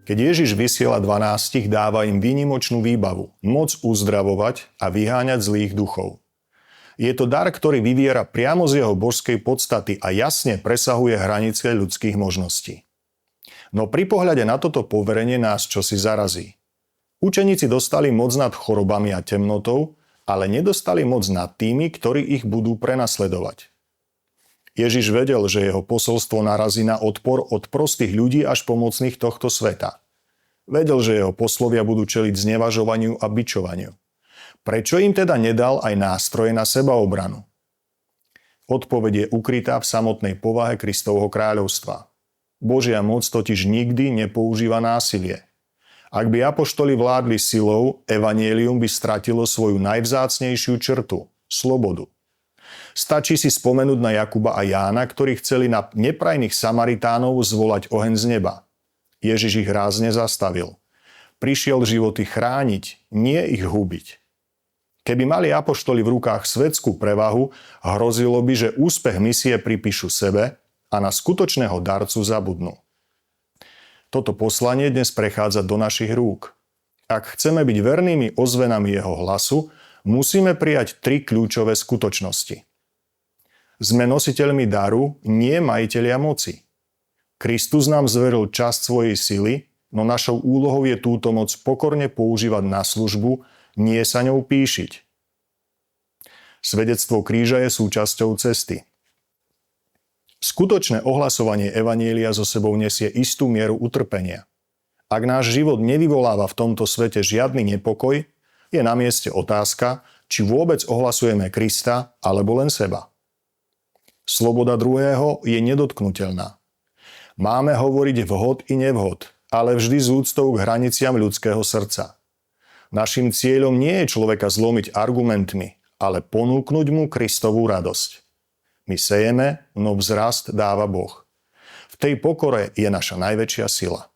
Keď Ježiš vysiela 12, dáva im výnimočnú výbavu, moc uzdravovať a vyháňať zlých duchov. Je to dar, ktorý vyviera priamo z jeho božskej podstaty a jasne presahuje hranice ľudských možností. No pri pohľade na toto poverenie nás čosi zarazí. Učeníci dostali moc nad chorobami a temnotou, ale nedostali moc nad tými, ktorí ich budú prenasledovať. Ježiš vedel, že jeho posolstvo narazí na odpor od prostých ľudí až po mocných tohto sveta. Vedel, že jeho poslovia budú čeliť znevažovaniu a bičovaniu. Prečo im teda nedal aj nástroje na sebaobranu? Odpoveď je ukrytá v samotnej povahe Kristovho kráľovstva. Božia moc totiž nikdy nepoužíva násilie. Ak by apoštoli vládli silou, evanjelium by stratilo svoju najvzácnejšiu črtu – slobodu. Stačí si spomenúť na Jakuba a Jána, ktorí chceli na neprajných Samaritánov zvolať oheň z neba. Ježiš ich rázne zastavil. Prišiel životy chrániť, nie ich hubiť. Keby mali apoštoli v rukách svetskú prevahu, hrozilo by, že úspech misie pripíšu sebe a na skutočného darcu zabudnú. Toto poslanie dnes prechádza do našich rúk. Ak chceme byť vernými ozvenami jeho hlasu, musíme prijať 3 kľúčové skutočnosti. Sme nositeľmi daru, nie majitelia moci. Kristus nám zveril časť svojej sily, no našou úlohou je túto moc pokorne používať na službu, nie sa ňou pýšiť. Svedectvo kríža je súčasťou cesty. Skutočné ohlasovanie evanjelia so sebou nesie istú mieru utrpenia. Ak náš život nevyvoláva v tomto svete žiadny nepokoj, je na mieste otázka, či vôbec ohlasujeme Krista alebo len seba. Sloboda druhého je nedotknuteľná. Máme hovoriť vhod i nevhod, ale vždy s úctou k hraniciam ľudského srdca. Naším cieľom nie je človeka zlomiť argumentmi, ale ponúknuť mu Kristovú radosť. My sejeme, no vzrast dáva Boh. V tej pokore je naša najväčšia sila.